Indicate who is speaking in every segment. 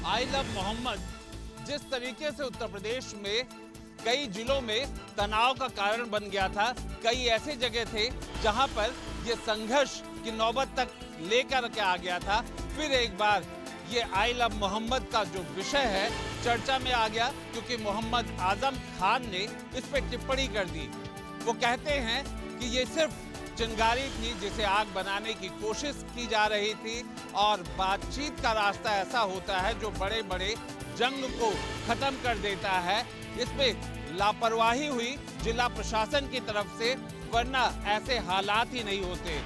Speaker 1: I love Mohammad जिस तरीके से उत्तर प्रदेश में कई जिलों में तनाव का कारण बन गया था, कई ऐसे जगह थे जहां पर ये संघर्ष की नौबत तक लेकर के आ गया था। फिर एक बार ये आई लव मोहम्मद का जो विषय है चर्चा में आ गया, क्योंकि मोहम्मद आजम खान ने इस पे टिप्पणी कर दी। वो कहते हैं कि ये सिर्फ चिंगारी थी जिसे आग बनाने की कोशिश की जा रही थी, और बातचीत का रास्ता ऐसा होता है जो बड़े बड़े जंग को खत्म कर देता है। इसमें लापरवाही हुई जिला प्रशासन की तरफ से, वरना ऐसे हालात ही नहीं होते।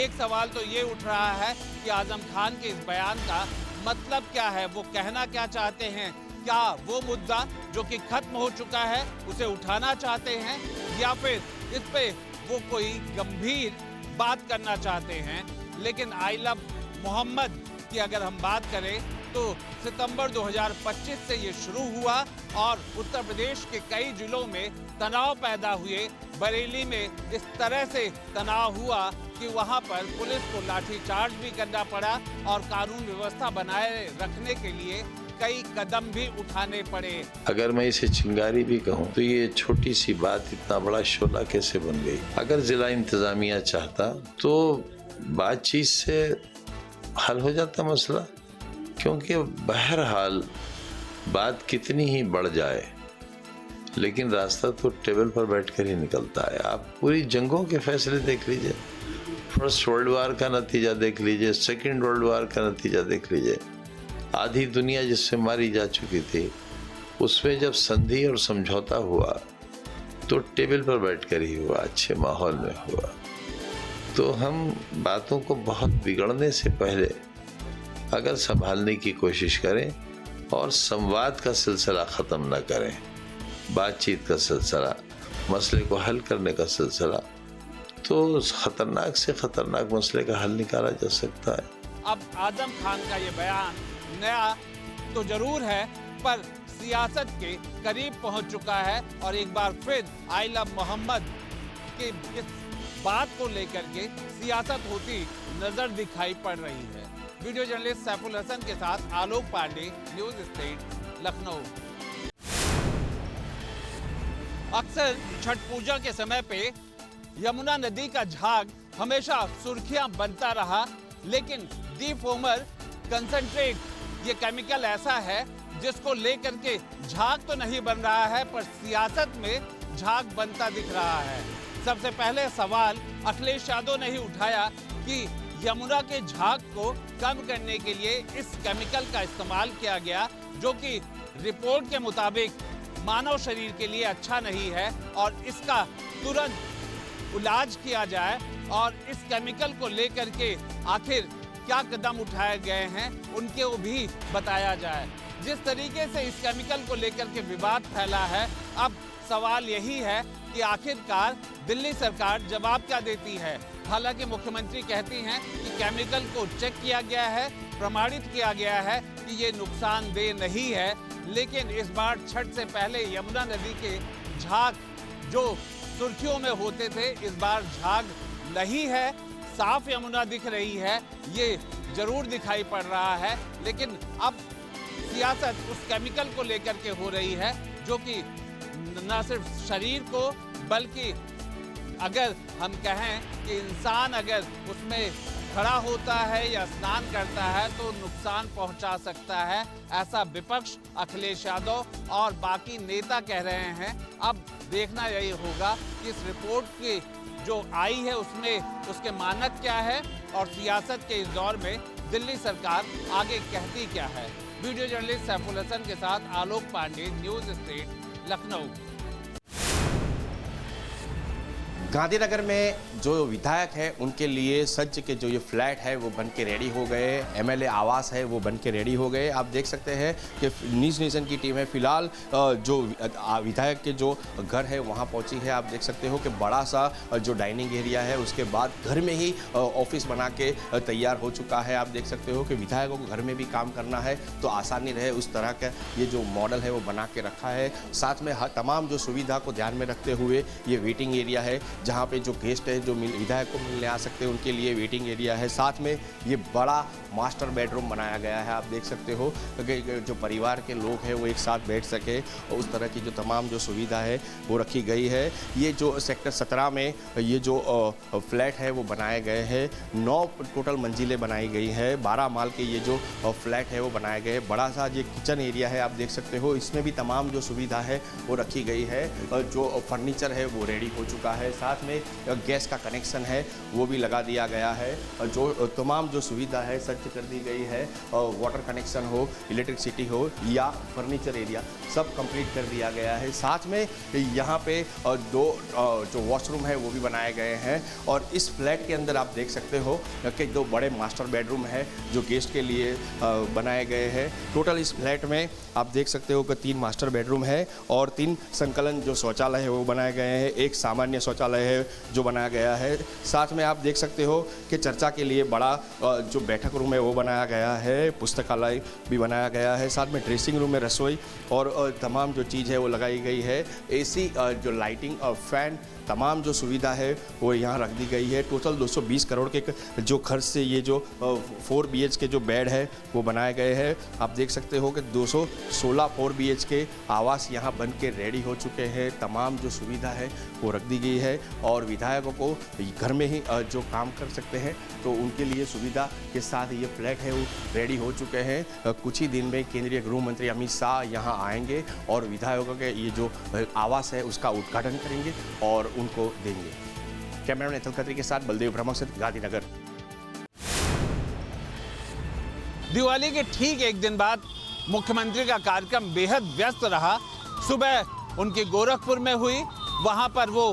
Speaker 1: एक सवाल तो ये उठ रहा है कि आजम खान के इस बयान का मतलब क्या है, वो कहना क्या चाहते हैं? क्या वो मुद्दा जो कि खत्म हो चुका है उसे उठाना चाहते हैं, या फिर इस पे वो कोई गंभीर बात करना चाहते हैं? लेकिन आई लव मोहम्मद की अगर हम बात करें तो सितंबर 2025 से ये शुरू हुआ और उत्तर प्रदेश के कई जिलों में तनाव पैदा हुए। बरेली में इस तरह से तनाव हुआ कि वहां पर पुलिस को लाठीचार्ज भी करना पड़ा और कानून व्यवस्था बनाए रखने के लिए कई कदम भी उठाने पड़े।
Speaker 2: अगर मैं इसे चिंगारी भी कहूँ तो ये छोटी सी बात इतना बड़ा शोला कैसे बन गई? अगर जिला इंतजामिया चाहता तो बातचीत से हल हो जाता मसला, क्योंकि बहरहाल बात कितनी ही बढ़ जाए लेकिन रास्ता तो टेबल पर बैठकर ही निकलता है। आप पूरी जंगों के फैसले देख लीजिए, फर्स्ट वर्ल्ड वार का नतीजा देख लीजिए, सेकेंड वर्ल्ड वार का नतीजा देख लीजिए। आधी दुनिया जिससे मारी जा चुकी थी उसमें जब संधि और समझौता हुआ तो टेबल पर बैठकर ही हुआ, अच्छे माहौल में हुआ। तो हम बातों को बहुत बिगड़ने से पहले अगर संभालने की कोशिश करें और संवाद का सिलसिला ख़त्म न करें, बातचीत का सिलसिला, मसले को हल करने का सिलसिला, तो ख़तरनाक से ख़तरनाक मसले का हल निकाला जा सकता है।
Speaker 1: अब आजम खान का ये बयान नया तो जरूर है, पर सियासत के करीब पहुंच चुका है और एक बार फिर आई लव मोहम्मद की इस बात को लेकर के सियासत होती नजर दिखाई पड़ रही है। वीडियो जर्नलिस्ट सैफुल हसन के साथ आलोक पांडे, न्यूज स्टेट, लखनऊ। अक्सर छठ पूजा के समय पे यमुना नदी का झाग हमेशा सुर्खियां बनता रहा, लेकिन डीफोमर कंसंट्रेट ये केमिकल ऐसा है जिसको लेकर के झाग तो नहीं बन रहा है पर सियासत में झाग बनता दिख रहा है। सबसे पहले सवाल अखिलेश यादव ने ही उठाया कि यमुना के झाग को कम करने के लिए इस केमिकल का इस्तेमाल किया गया, जो कि रिपोर्ट के मुताबिक मानव शरीर के लिए अच्छा नहीं है और इसका तुरंत इलाज किया जाए और इस केमिकल को लेकर के आखिर क्या कदम उठाए गए हैं उनको भी बताया जाए। जिस तरीके से इस केमिकल को लेकर के विवाद फैला है, अब सवाल यही है कि आखिरकार दिल्ली सरकार जवाब क्या देती है। हालांकि मुख्यमंत्री कहती हैं कि केमिकल को चेक किया गया है, प्रमाणित किया गया है कि ये नुकसानदेह नहीं है, लेकिन इस बार छठ से पहले यमुना नदी के झाग जो सुर्खियों में होते थे, इस बार झाग नहीं है, साफ यमुना दिख रही है, ये जरूर दिखाई पड़ रहा है। लेकिन अब सियासत उस केमिकल को लेकर के हो रही है जो कि न सिर्फ शरीर को बल्कि अगर हम कहें कि इंसान अगर उसमें खड़ा होता है या स्नान करता है तो नुकसान पहुंचा सकता है, ऐसा विपक्ष अखिलेश यादव और बाकी नेता कह रहे हैं। अब देखना यही होगा कि इस रिपोर्ट की जो आई है उसमें उसके मानक क्या है और सियासत के इस दौर में दिल्ली सरकार आगे कहती क्या है। वीडियो जर्नलिस्ट सैफुल हसन के साथ आलोक पांडे, न्यूज स्टेट, लखनऊ।
Speaker 3: गांधीनगर में जो विधायक है उनके लिए सज्ज के जो ये फ्लैट है वो बन के रेडी हो गए, एमएलए आवास है वो बन के रेडी हो गए। आप देख सकते हैं कि न्यूज़ नेशन की टीम है फिलहाल जो विधायक के जो घर है वहाँ पहुँची है। आप देख सकते हो कि बड़ा सा जो डाइनिंग एरिया है उसके बाद घर में ही ऑफिस बना के तैयार हो चुका है। आप देख सकते हो कि विधायकों को घर में भी काम करना है तो आसानी रहे उस तरह का ये जो मॉडल है वो बना के रखा है। साथ में तमाम जो सुविधा को ध्यान में रखते हुए ये वेटिंग एरिया है जहाँ पे जो गेस्ट है, जो विधायक को मिलने आ सकते हैं, उनके लिए वेटिंग एरिया है। साथ में ये बड़ा मास्टर बेडरूम बनाया गया है। आप देख सकते हो कि जो परिवार के लोग हैं वो एक साथ बैठ सके और उस तरह की जो तमाम जो सुविधा है वो रखी गई है। ये जो सेक्टर 17 में ये जो फ्लैट है वो बनाए गए हैं। 9 टोटल मंजिलें बनाई गई हैं। 12 माल के ये जो फ्लैट है वो बनाए गए। बड़ा सा ये किचन एरिया है, आप देख सकते हो। इसमें भी तमाम जो सुविधा है वो रखी गई है। जो फर्नीचर है वो रेडी हो चुका है। साथ में गैस का कनेक्शन है वो भी लगा दिया गया है। जो तमाम जो सुविधा है सज्ज कर दी गई है। वाटर कनेक्शन हो, इलेक्ट्रिसिटी हो या फर्नीचर एरिया, सब कंप्लीट कर दिया गया है। साथ में यहाँ पे 2 जो वॉशरूम है वो भी बनाए गए हैं। और इस फ्लैट के अंदर आप देख सकते हो कि 2 बड़े मास्टर बेडरूम है जो गेस्ट के लिए बनाए गए हैं। टोटल इस फ्लैट में आप देख सकते हो कि 3 मास्टर बेडरूम है और 3 संकलन जो शौचालय है वो बनाए गए हैं। एक सामान्य शौचालय है जो बनाया गया है। साथ में आप देख सकते हो कि चर्चा के लिए बड़ा जो बैठक रूम है वो बनाया गया है। पुस्तकालय भी बनाया गया है। साथ में ड्रेसिंग रूम में रसोई और तमाम जो चीज़ है वो लगाई गई है। एसी जो लाइटिंग और फैन, तमाम जो सुविधा है वो यहाँ रख दी गई है। टोटल 220 करोड़ के जो खर्च से ये जो 4 BH के जो बेड है वो बनाए गए हैं। आप देख सकते हो कि 216 4 BH के आवास यहाँ बन के रेडी हो चुके हैं। तमाम जो सुविधा है वो रख दी गई है और विधायकों को घर में ही जो काम कर सकते हैं तो उनके लिए सुविधा के साथ ये फ्लैट है वो रेडी हो चुके हैं। कुछ ही दिन में केंद्रीय गृह मंत्री अमित शाह यहाँ आएंगे और विधायकों के ये जो आवास है उसका उद्घाटन करेंगे और उनको देंगे। कैमरामैन अतुल खत्री के साथ बलदेव ब्रह्म से गांधीनगर।
Speaker 1: दिवाली के ठीक एक दिन बाद मुख्यमंत्री का कार्यक्रम बेहद व्यस्त रहा। सुबह उनकी गोरखपुर में हुई, वहां पर वो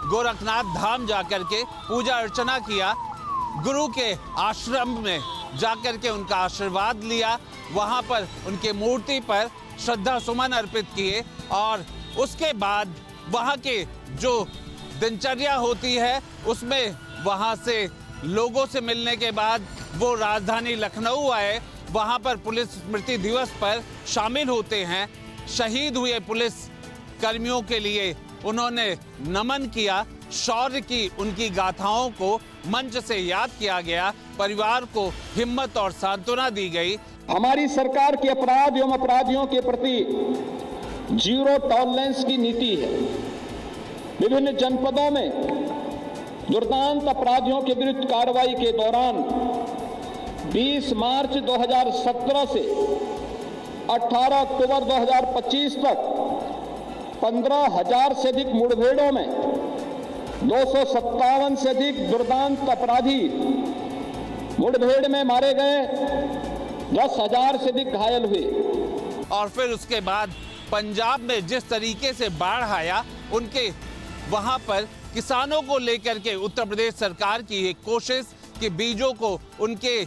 Speaker 1: गोरखनाथ धाम जाकर के पूजा अर्चना किया, गुरु के आश्रम में जाकर के उनका आशीर्वाद लिया, वहां पर उनके मूर्ति पर श्रद्धा सुमन अर्पित किए और उसके बाद वहां के जो दिनचर्या होती है उसमें वहां से लोगों से मिलने के बाद वो राजधानी लखनऊ आए। वहां पर पुलिस स्मृति दिवस पर शामिल होते हैं। शहीद हुए पुलिस कर्मियों के लिए उन्होंने नमन किया। शौर्य की उनकी गाथाओं को मंच से याद किया गया। परिवार को हिम्मत और सांत्वना दी गई।
Speaker 4: हमारी सरकार की अपराध एवं अपराधियों के प्रति 0 टॉलरेंस की नीति है। विभिन्न जनपदों में दुर्दांत अपराधियों के विरुद्ध कार्रवाई के दौरान 20 मार्च 2017 से 18 अक्टूबर 2025 तक 15,000 से अधिक मुठभेड़ों में 257 से अधिक दुर्दांत अपराधी मुठभेड़ में मारे गए, 10,000 से अधिक घायल हुए।
Speaker 1: और फिर उसके बाद पंजाब में जिस तरीके से बाढ़ आया, उनके वहां पर किसानों को लेकर के उत्तर प्रदेश सरकार की एक कोशिश कि बीजों को उनके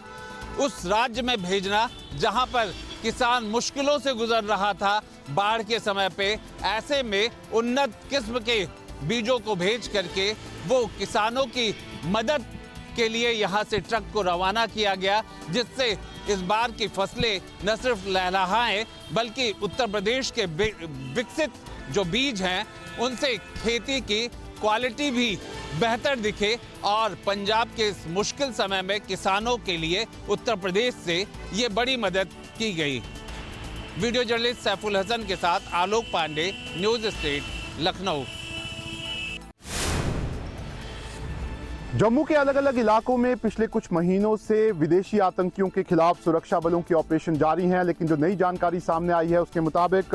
Speaker 1: उस राज्य में भेजना जहां पर किसान मुश्किलों से गुजर रहा था बाढ़ के समय पे, ऐसे में उन्नत किस्म के बीजों को भेज करके वो किसानों की मदद के लिए यहां से ट्रक को रवाना किया गया, जिससे इस बार की फसलें न सिर्फ लहलहाएं बल्कि उत्तर प्रदेश के विकसित जो बीज हैं उनसे खेती की क्वालिटी भी बेहतर दिखे और पंजाब के इस मुश्किल समय में किसानों के लिए उत्तर प्रदेश से ये बड़ी मदद की गई। वीडियो जर्नलिस्ट सैफुल हसन के साथ आलोक पांडे, न्यूज स्टेट, लखनऊ।
Speaker 5: जम्मू के अलग अलग इलाकों में पिछले कुछ महीनों से विदेशी आतंकियों के खिलाफ सुरक्षा बलों की ऑपरेशन जारी हैं, लेकिन जो नई जानकारी सामने आई है उसके मुताबिक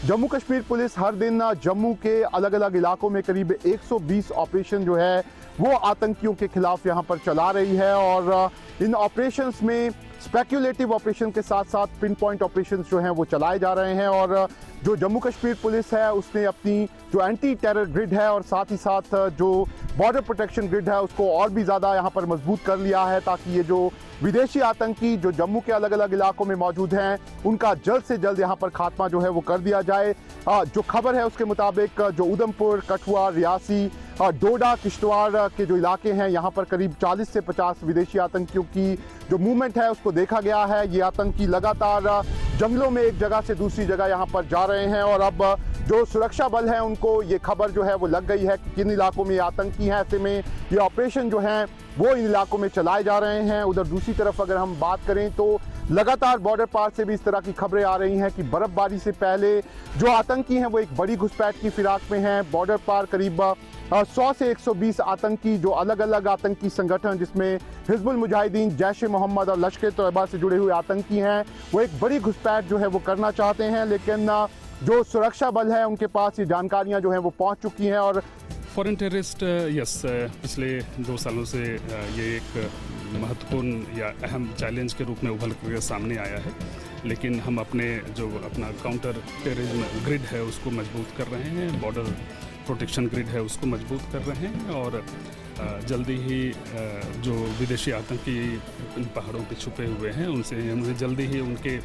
Speaker 5: जम्मू कश्मीर पुलिस हर दिन जम्मू के अलग अलग इलाकों में करीब 120 ऑपरेशन जो है वो आतंकियों के खिलाफ यहां पर चला रही है। और इन ऑपरेशंस में स्पेक्युलेटिव ऑपरेशन के साथ साथ पिन पॉइंट ऑपरेशन जो हैं वो चलाए जा रहे हैं। और जो जम्मू कश्मीर पुलिस है उसने अपनी जो एंटी टेरर ग्रिड है और साथ ही साथ जो बॉर्डर प्रोटेक्शन ग्रिड है उसको और भी ज़्यादा यहाँ पर मजबूत कर लिया है, ताकि ये जो विदेशी आतंकी जो जम्मू के अलग अलग इलाकों में मौजूद हैं उनका जल्द से जल्द यहाँ पर खात्मा जो है वो कर दिया जाए। जो खबर है उसके मुताबिक जो उधमपुर, कठुआ, रियासी, डोडा, किश्तवाड़ के जो इलाके हैं यहाँ पर करीब 40 से 50 विदेशी आतंकियों की जो मूवमेंट है उसको देखा गया है। ये आतंकी लगातार जंगलों में एक जगह से दूसरी जगह यहाँ पर जा रहे हैं और अब जो सुरक्षा बल हैं उनको ये खबर जो है वो लग गई है कि किन इलाकों में आतंकी हैं। ऐसे में ये ऑपरेशन जो हैं वो इन इलाकों में चलाए जा रहे हैं। उधर दूसरी तरफ अगर हम बात करें तो लगातार बॉर्डर पार से भी इस तरह की खबरें आ रही हैं कि बर्फबारी से पहले जो आतंकी हैं वो एक बड़ी घुसपैठ की फिराक में हैं। बॉर्डर पार करीब 100 से 120 आतंकी, जो अलग अलग आतंकी संगठन जिसमें हिजबुल मुजाहिदीन, जैश-ए-मोहम्मद और लश्कर-ए-तोयबा से जुड़े हुए आतंकी हैं, वो एक बड़ी घुसपैठ जो है वो करना चाहते हैं। लेकिन जो सुरक्षा बल है उनके पास ये जानकारियां जो हैं वो पहुंच चुकी हैं। और
Speaker 6: फॉरेन टेररिस्ट पिछले 2 सालों से ये एक महत्वपूर्ण या अहम चैलेंज के रूप में उभर कर सामने आया है, लेकिन हम अपना काउंटर टेररिज्म ग्रिड है उसको मजबूत कर रहे हैं, बॉर्डर प्रोटेक्शन ग्रिड है उसको मजबूत कर रहे हैं और जल्दी ही जो विदेशी आतंकी इन पहाड़ों पे छुपे हुए हैं उनसे जल्दी ही उनके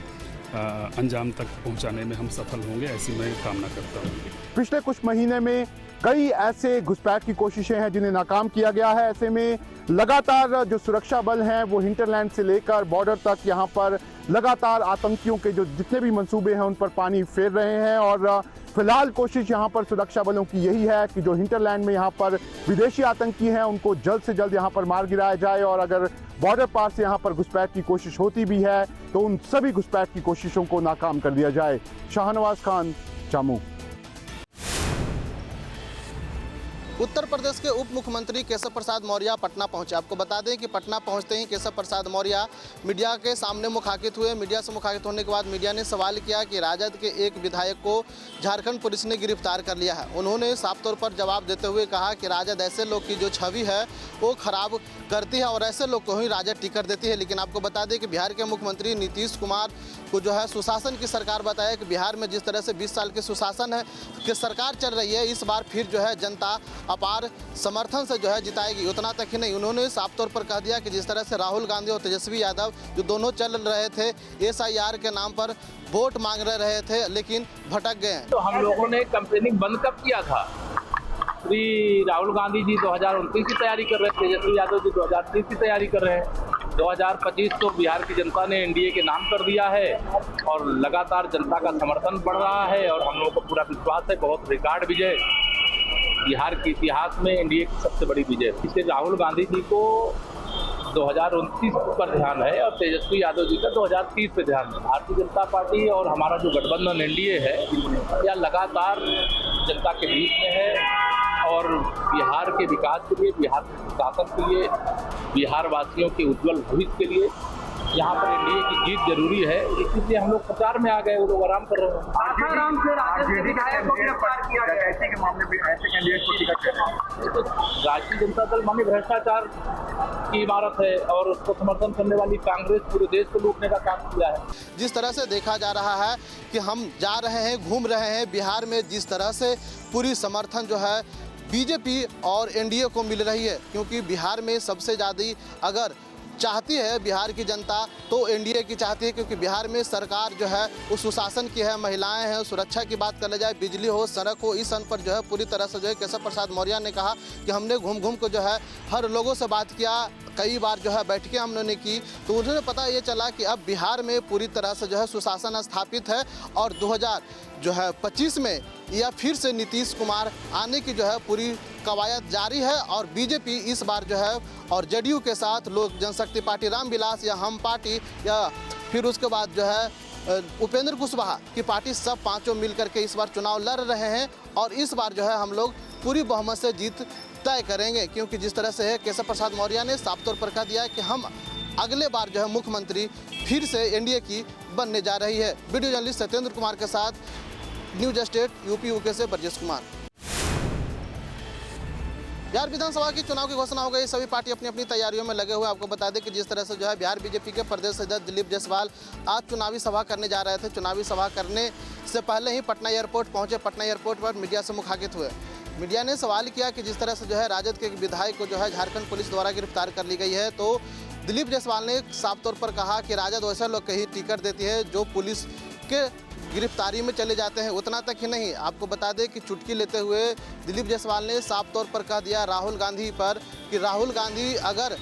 Speaker 6: अंजाम तक पहुंचाने में हम सफल होंगे, ऐसी मैं कामना करता हूँ।
Speaker 5: पिछले कुछ महीने में कई ऐसे घुसपैठ की कोशिशें हैं जिन्हें नाकाम किया गया है। ऐसे में लगातार जो सुरक्षा बल हैं वो हिंटरलैंड से लेकर बॉर्डर तक यहाँ पर लगातार आतंकियों के जो जितने भी मंसूबे हैं उन पर पानी फेर रहे हैं। और फिलहाल कोशिश यहाँ पर सुरक्षा बलों की यही है कि जो हिंटरलैंड में यहाँ पर विदेशी आतंकी हैं उनको जल्द से जल्द यहाँ पर मार गिराया जाए, और अगर बॉर्डर पार से यहाँ पर घुसपैठ की कोशिश होती भी है तो उन सभी घुसपैठ की कोशिशों को नाकाम कर दिया जाए। शाहनवाज खान, जम्मू।
Speaker 7: उत्तर प्रदेश के उप मुख्यमंत्री केशव प्रसाद मौर्य पटना पहुंचे। आपको बता दें कि पटना पहुंचते ही केशव प्रसाद मौर्य मीडिया के सामने मुखातिब हुए। मीडिया से मुखातिब होने के बाद मीडिया ने सवाल किया कि राजद के एक विधायक को झारखंड पुलिस ने गिरफ्तार कर लिया है। उन्होंने साफ तौर पर जवाब देते हुए कहा कि राजद ऐसे लोग की जो छवि है वो खराब करती है और ऐसे लोग को ही राजद टिकट देती है। लेकिन आपको बता दें कि बिहार के मुख्यमंत्री नीतीश कुमार को जो है सुशासन की सरकार बताया कि बिहार में जिस तरह से 20 साल के सुशासन है कि सरकार चल रही है, इस बार फिर जो है जनता अपार समर्थन से जो है जिताएगी। उतना तक ही नहीं, उन्होंने साफ तौर पर कह दिया कि जिस तरह से राहुल गांधी और तेजस्वी यादव जो दोनों चल रहे थे SIR के नाम पर वोट मांग रहे थे लेकिन भटक गए हैं।
Speaker 8: तो हम लोगों ने कैंपेनिंग बंद कब किया था? श्री राहुल गांधी जी 2029 की तैयारी कर रहे हैं, तेजस्वी यादव जी 2030 की तैयारी कर रहे हैं। 2025 तो बिहार की जनता ने NDA के नाम कर दिया है और लगातार जनता का समर्थन बढ़ रहा है और हम लोगों को पूरा विश्वास है बहुत रिकॉर्ड विजय बिहार के इतिहास में NDA की सबसे बड़ी विजय। इससे राहुल गांधी जी को 2029 पर ध्यान है और तेजस्वी यादव जी का 2030 पे ध्यान है। भारतीय जनता पार्टी और हमारा जो गठबंधन NDA है यह लगातार जनता के बीच में है और बिहार के विकास के लिए, बिहार के शासन के लिए, बिहार वासियों के उज्जवल भविष्य के लिए यहाँ पर NDA की जीत जरूरी है। इसलिए हम लोग प्रचार में आ गए, वो लोग आराम कर रहे हैं।
Speaker 9: आसाराम से राजद विधायक को गिरफ्तार किया गया, ऐसे के मामले में ऐसे कैंडिडेट को टिकट देते हैं।
Speaker 8: राष्ट्रीय जनता दल माने भ्रष्टाचार की इमारत है और उसको समर्थन करने वाली कांग्रेस पूरे देश को लूटने का काम किया है।
Speaker 7: जिस तरह से देखा जा रहा है कि हम जा रहे हैं, घूम रहे हैं बिहार में, जिस तरह से पूरी समर्थन जो है BJP और NDA को मिल रही है, क्योंकि बिहार में सबसे ज़्यादा अगर चाहती है बिहार की जनता तो NDA की चाहती है, क्योंकि बिहार में सरकार जो है वो सुशासन की है, महिलाएं हैं, सुरक्षा की बात कर जाए, बिजली हो, सड़क हो, इस सन पर जो है पूरी तरह से जो है केशव प्रसाद मौर्य ने कहा कि हमने घूम घूम को जो है हर लोगों से बात किया, कई बार जो है बैठकें हमने की, तो उन्हें पता ये चला कि अब बिहार में पूरी तरह से जो है सुशासन स्थापित है और 2025 में या फिर से नीतीश कुमार आने की जो है पूरी कवायद जारी है और BJP इस बार जो है और JDU के साथ लोक जनशक्ति पार्टी रामविलास या हम पार्टी या फिर उसके बाद जो है उपेंद्र कुशवाहा की पार्टी, सब पांचों मिल करके इस बार चुनाव लड़ रहे हैं और इस बार जो है हम लोग पूरी बहुमत से जीत तय करेंगे, क्योंकि जिस तरह से है केशव प्रसाद मौर्य ने साफ तौर पर कह दिया है कि हम अगले बार जो है मुख्यमंत्री फिर से NDA की बनने जा रही है। वीडियो जर्नलिस्ट सत्येंद्र कुमार के साथ न्यूज स्टेट UP UK से ब्रजेश कुमार। बिहार विधानसभा की चुनाव की घोषणा हो गई, सभी पार्टी अपनी अपनी तैयारियों में लगे हुए। आपको बता दें कि जिस तरह से जो है बिहार BJP के प्रदेश अध्यक्ष दिलीप जायसवाल आज चुनावी सभा करने जा रहे थे। चुनावी सभा करने से पहले ही पटना एयरपोर्ट पहुंचे। पटना एयरपोर्ट पर मीडिया से मुखातिब हुए। मीडिया ने सवाल किया कि जिस तरह से जो है राजद के विधायक को जो है झारखंड पुलिस द्वारा गिरफ्तार कर ली गई है, तो दिलीप जायसवाल ने साफ तौर पर कहा कि राजद वैसे लोग कहीं टिकट देती है जो पुलिस के गिरफ्तारी में चले जाते हैं। उतना तक ही नहीं, आपको बता दें कि चुटकी लेते हुए दिलीप जायसवाल ने साफ तौर पर कह दिया राहुल गांधी पर कि राहुल गांधी अगर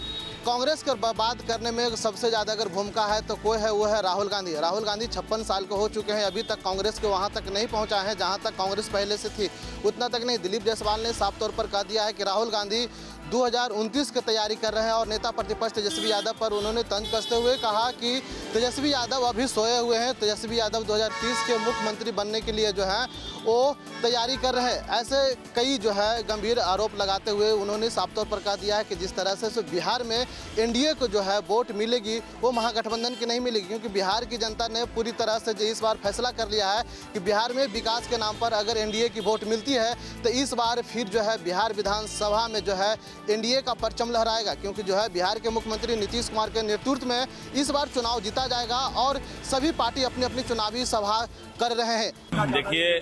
Speaker 7: कांग्रेस की बात करने में सबसे ज़्यादा अगर भूमिका है तो कोई है वो है राहुल गांधी। राहुल गांधी 56 साल के हो चुके हैं, अभी तक कांग्रेस के वहाँ तक नहीं पहुँचा है जहाँ तक कांग्रेस पहले से थी, उतना तक नहीं। दिलीप जायसवाल ने साफ तौर पर कह दिया है कि राहुल गांधी 2029 की तैयारी कर रहे हैं और नेता प्रतिपक्ष तेजस्वी यादव पर उन्होंने तंज कसते हुए कहा कि तेजस्वी यादव अभी सोए हुए हैं। तेजस्वी यादव 2030 के मुख्यमंत्री बनने के लिए जो है वो तैयारी कर रहे हैं। ऐसे कई जो है गंभीर आरोप लगाते हुए उन्होंने साफ तौर पर कह दिया है कि जिस तरह से बिहार में एनडीए को जो है वोट मिलेगी वो महागठबंधन की नहीं मिलेगी, क्योंकि बिहार की जनता ने पूरी तरह से इस बार फैसला कर लिया है कि बिहार में विकास के नाम पर अगर एनडीए की वोट मिलती है तो इस बार फिर जो है बिहार विधानसभा में जो है एनडीए का परचम लहराएगा, क्योंकि जो है बिहार के मुख्यमंत्री नीतीश कुमार के नेतृत्व में इस बार चुनाव जीता जाएगा और सभी पार्टी अपनी अपनी चुनावी सभा कर रहे हैं।
Speaker 10: देखिए,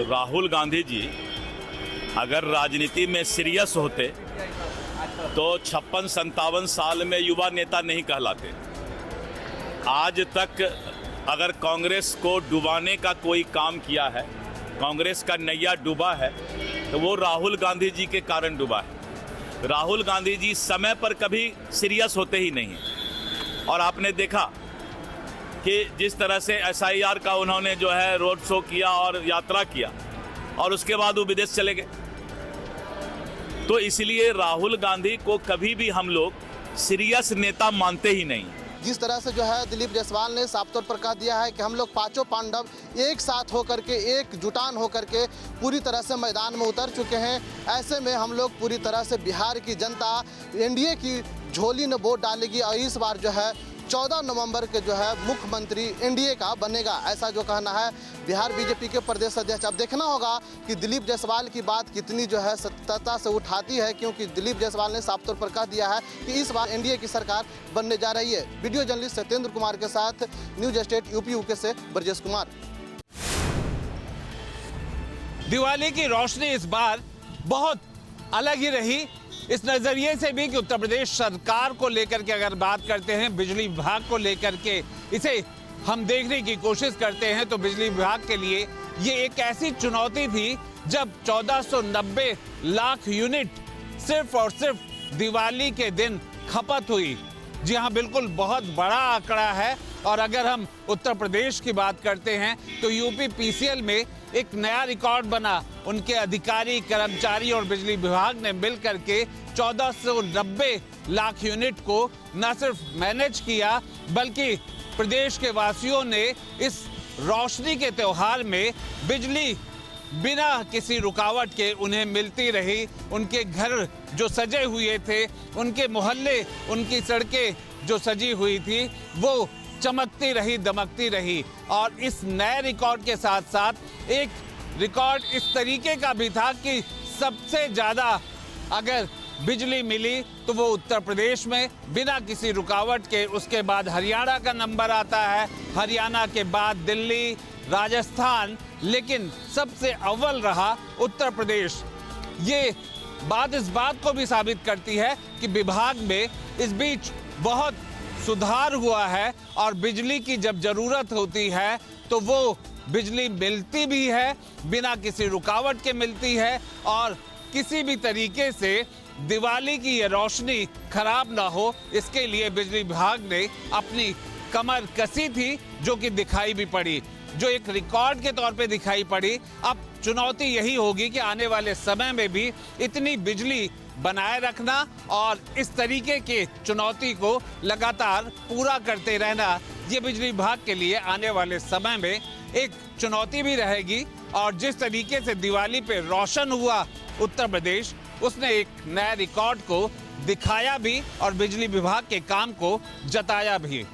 Speaker 10: राहुल गांधी जी अगर राजनीति में सीरियस होते तो 56-57 साल में युवा नेता नहीं कहलाते। आज तक अगर कांग्रेस को डुबाने का कोई काम किया है, कांग्रेस का नैया डूबा है, तो वो राहुल गांधी जी के कारण डूबा है। राहुल गांधी जी समय पर कभी सीरियस होते ही नहीं। और आपने देखा कि जिस तरह से SIR का उन्होंने जो है रोड शो किया और यात्रा किया और उसके बाद वो विदेश चले गए। तो इसलिए राहुल गांधी को कभी भी हम लोग सीरियस नेता मानते ही नहीं।
Speaker 7: जिस तरह से जो है दिलीप जायसवाल ने साफ तौर पर कह दिया है कि हम लोग पांचों पांडव एक साथ होकर के, एक जुटान होकर के पूरी तरह से मैदान में उतर चुके हैं। ऐसे में हम लोग पूरी तरह से बिहार की जनता एनडीए की झोली में वोट डालेगी और इस बार जो है 14 नवंबर के जो है मुख्यमंत्री एनडीए का बनेगा, ऐसा जो कहना है बिहार बीजेपी के प्रदेश अध्यक्ष। अब देखना होगा कि दिलीप जायसवाल की बात कितनी जो है सत्यता से उठाती है, क्योंकि दिलीप जायसवाल ने साफ तौर पर कह दिया है कि इस बार एनडीए की सरकार बनने जा रही है। वीडियो जर्नलिस्ट सत्येंद्र कुमार के साथ न्यूज स्टेट यूपी से ब्रजेश कुमार।
Speaker 1: दिवाली की रोशनी इस बार बहुत अलग ही रही, इस नजरिए से भी कि उत्तर प्रदेश सरकार को लेकर के अगर बात करते हैं, बिजली विभाग को लेकर के इसे हम देखने की कोशिश करते हैं तो बिजली विभाग के लिए ये एक ऐसी चुनौती थी जब 1490 लाख यूनिट सिर्फ और सिर्फ दिवाली के दिन खपत हुई। जी हाँ, बिल्कुल बहुत बड़ा आंकड़ा है। और अगर हम उत्तर प्रदेश की बात करते हैं तो यूपी PCL में एक नया रिकॉर्ड बना। उनके अधिकारी, कर्मचारी और बिजली विभाग ने मिलकर के 1490 लाख यूनिट को न सिर्फ मैनेज किया बल्कि प्रदेश के वासियों ने इस रोशनी के त्योहार में बिजली बिना किसी रुकावट के उन्हें मिलती रही। उनके घर जो सजे हुए थे, उनके मोहल्ले, उनकी सड़कें जो सजी हुई थी वो चमकती रही, दमकती रही। और इस नए रिकॉर्ड के साथ साथ एक रिकॉर्ड इस तरीके का भी था कि सबसे ज़्यादा अगर बिजली मिली तो वो उत्तर प्रदेश में बिना किसी रुकावट के। उसके बाद हरियाणा का नंबर आता है, हरियाणा के बाद दिल्ली, राजस्थान, लेकिन सबसे अव्वल रहा उत्तर प्रदेश। ये बात इस बात को भी साबित करती है कि विभाग में इस बीच बहुत सुधार हुआ है और बिजली की जब जरूरत होती है तो वो बिजली मिलती भी है, बिना किसी रुकावट के मिलती है और किसी भी तरीके से दिवाली की ये रोशनी खराब ना हो, इसके लिए बिजली विभाग ने अपनी कमर कसी थी, जो कि दिखाई भी पड़ी, जो एक रिकॉर्ड के तौर पे दिखाई पड़ी। अब चुनौती यही होगी कि आने वाले समय में भी इतनी बिजली बनाए रखना और इस तरीके के चुनौती को लगातार पूरा करते रहना, ये बिजली विभाग के लिए आने वाले समय में एक चुनौती भी रहेगी। और जिस तरीके से दिवाली पे रोशन हुआ उत्तर प्रदेश, उसने एक नया रिकॉर्ड को दिखाया भी और बिजली विभाग के काम को जताया भी।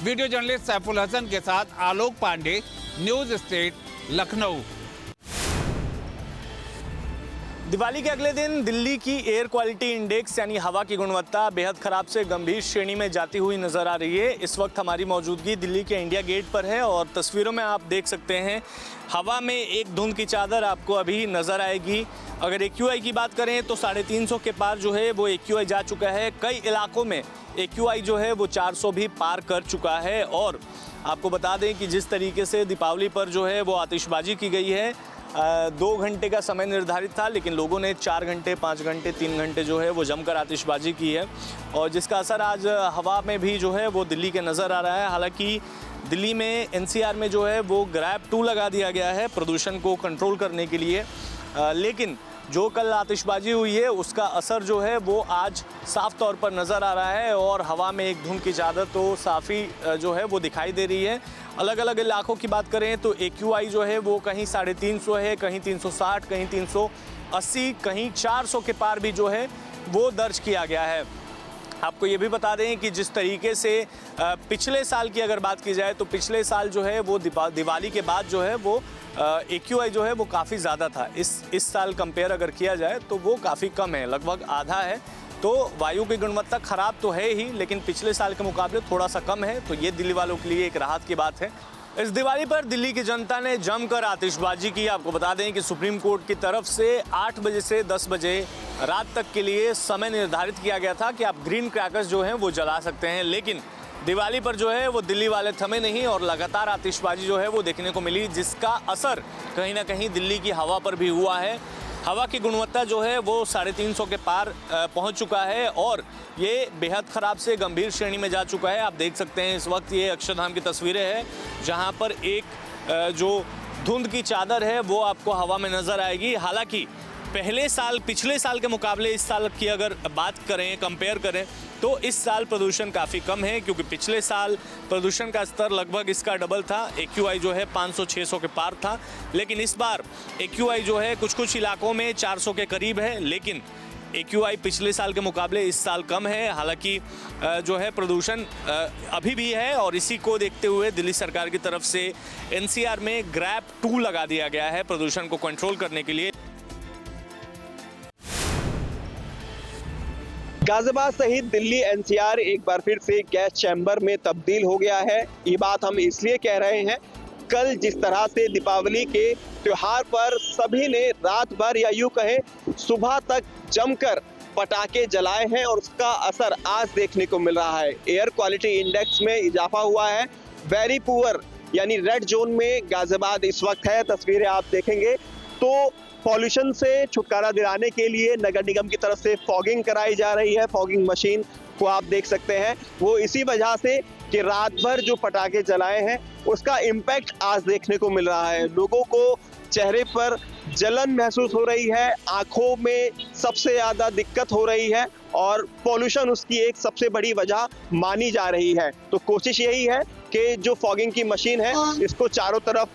Speaker 1: वीडियो जर्नलिस्ट सैफुल हसन के साथ आलोक पांडे, न्यूज स्टेट, लखनऊ।
Speaker 11: दिवाली के अगले दिन दिल्ली की एयर क्वालिटी इंडेक्स यानी हवा की गुणवत्ता बेहद खराब से गंभीर श्रेणी में जाती हुई नजर आ रही है। इस वक्त हमारी मौजूदगी दिल्ली के इंडिया गेट पर है और तस्वीरों में आप देख सकते हैं हवा में एक धुंध की चादर आपको अभी नजर आएगी। अगर AQI की बात करें तो 350 के पार जो है वो AQI जा चुका है। कई इलाकों में AQI जो है वो 400 भी पार कर चुका है। और आपको बता दें कि जिस तरीके से दीपावली पर जो है वो आतिशबाजी की गई है, 2 घंटे का समय निर्धारित था, लेकिन लोगों ने 4 घंटे, 5 घंटे, 3 घंटे जो है वो जमकर आतिशबाजी की है और जिसका असर आज हवा में भी जो है वो दिल्ली के नज़र आ रहा है। हालांकि दिल्ली में एनसीआर में जो है वो ग्रैब 2 लगा दिया गया है प्रदूषण को कंट्रोल करने के लिए, लेकिन जो कल आतिशबाजी हुई है उसका असर जो है वो आज साफ तौर पर नज़र आ रहा है और हवा में एक धुंध की चादर तो साफ़ी जो है वो दिखाई दे रही है। अलग अलग इलाकों की बात करें तो AQI जो है वो कहीं 350 है, कहीं 360, कहीं 380, कहीं 400 के पार भी जो है वो दर्ज किया गया है। आपको ये भी बता दें कि जिस तरीके से पिछले साल की अगर बात की जाए तो पिछले साल जो है वो दिवाली के बाद जो है वो AQI जो है वो काफ़ी ज़्यादा था। इस साल कंपेयर अगर किया जाए तो वो काफ़ी कम है, लगभग आधा है। तो वायु की गुणवत्ता ख़राब तो है ही, लेकिन पिछले साल के मुकाबले थोड़ा सा कम है, तो ये दिल्ली वालों के लिए एक राहत की बात है। इस दिवाली पर दिल्ली की जनता ने जमकर आतिशबाजी की। आपको बता दें कि सुप्रीम कोर्ट की तरफ से 8 बजे से 10 बजे रात तक के लिए समय निर्धारित किया गया था कि आप ग्रीन क्रैकर्स जो हैं वो जला सकते हैं, लेकिन दिवाली पर जो है वो दिल्ली वाले थमे नहीं और लगातार आतिशबाजी जो है वो देखने को मिली, जिसका असर कहीं ना कहीं दिल्ली की हवा पर भी हुआ है। हवा की गुणवत्ता जो है वो 350 के पार पहुंच चुका है और ये बेहद ख़राब से गंभीर श्रेणी में जा चुका है। आप देख सकते हैं इस वक्त ये अक्षरधाम की तस्वीरें हैं जहां पर एक जो धुंध की चादर है वो आपको हवा में नज़र आएगी। हालांकि पिछले साल के मुकाबले इस साल की अगर बात करें, कंपेयर करें तो इस साल प्रदूषण काफ़ी कम है, क्योंकि पिछले साल प्रदूषण का स्तर लगभग इसका डबल था। AQI जो है 500-600 के पार था, लेकिन इस बार AQI जो है कुछ इलाकों में 400 के करीब है, लेकिन AQI पिछले साल के मुकाबले इस साल कम है। हालांकि जो है प्रदूषण अभी भी है और इसी को देखते हुए दिल्ली सरकार की तरफ से NCR में ग्रैब 2 लगा दिया गया है प्रदूषण को कंट्रोल करने के लिए।
Speaker 12: गाजियाबाद सहित दिल्ली NCR एक बार फिर से गैस चैम्बर में तब्दील हो गया है। ये बात हम इसलिए कह रहे हैं, कल जिस तरह से दीपावली के त्योहार पर सभी ने रात भर या यूं कहें सुबह तक जमकर पटाखे जलाए हैं और उसका असर आज देखने को मिल रहा है। एयर क्वालिटी इंडेक्स में इजाफा हुआ है। वेरी पुअर यानी रेड जोन में गाजियाबाद इस वक्त है। तस्वीरें आप देखेंगे तो पॉल्यूशन से छुटकारा दिलाने के लिए नगर निगम की तरफ से फॉगिंग कराई जा रही है। फॉगिंग मशीन को आप देख सकते हैं, वो इसी वजह से कि रात भर जो पटाखे जलाए हैं उसका इम्पैक्ट आज देखने को मिल रहा है। लोगों को चेहरे पर जलन महसूस हो रही है, आंखों में सबसे ज़्यादा दिक्कत हो रही है और पॉल्यूशन उसकी एक सबसे बड़ी वजह मानी जा रही है। तो कोशिश यही है कि जो फॉगिंग की मशीन है इसको चारों तरफ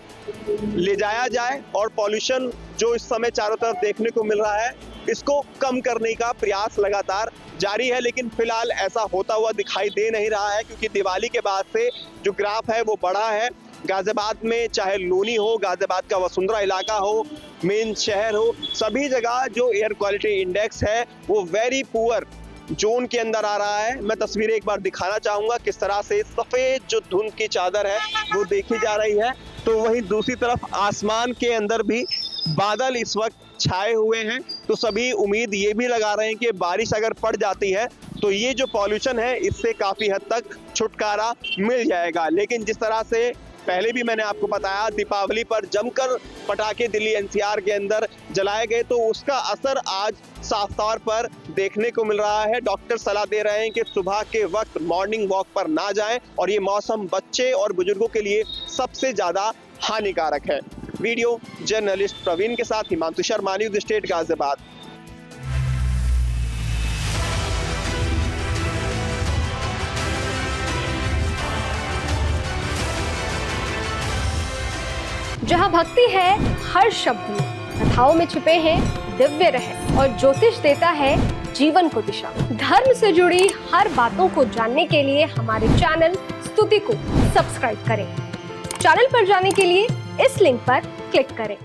Speaker 12: ले जाया जाए और पॉल्यूशन जो इस समय चारों तरफ देखने को मिल रहा है इसको कम करने का प्रयास लगातार जारी है। लेकिन फिलहाल ऐसा होता हुआ दिखाई दे नहीं रहा है, क्योंकि दिवाली के बाद से जो ग्राफ है वो बढ़ा है। गाजियाबाद में चाहे लोनी हो, गाजियाबाद का वसुंधरा इलाका हो, मेन शहर हो, सभी जगह जो एयर क्वालिटी इंडेक्स है वो वेरी पुअर जोन के अंदर आ रहा है। मैं तस्वीरें एक बार दिखाना चाहूंगा किस तरह से सफेद जो धुंध की चादर है वो देखी जा रही है। तो वहीं दूसरी तरफ आसमान के अंदर भी बादल इस वक्त छाए हुए हैं। तो सभी उम्मीद ये भी लगा रहे हैं कि बारिश अगर पड़ जाती है तो ये जो पॉल्यूशन है इससे काफी हद तक छुटकारा मिल जाएगा। लेकिन जिस तरह से पहले भी मैंने आपको बताया, दीपावली पर जमकर पटाखे दिल्ली NCR के अंदर जलाए गए तो उसका असर आज साफ तौर पर देखने को मिल रहा है। डॉक्टर सलाह दे रहे हैं कि सुबह के वक्त मॉर्निंग वॉक पर ना जाएं और ये मौसम बच्चे और बुजुर्गों के लिए सबसे ज्यादा हानिकारक है। वीडियो जर्नलिस्ट प्रवीण के साथ हिमांशु शर्मा, न्यूज़ स्टेट गाजियाबाद।
Speaker 13: जहाँ भक्ति है हर शब्द में, कथाओं में छुपे हैं दिव्य रहस्य और ज्योतिष देता है जीवन को दिशा। धर्म से जुड़ी हर बातों को जानने के लिए हमारे चैनल स्तुति को सब्सक्राइब करें। चैनल पर जाने के लिए इस लिंक पर क्लिक करें।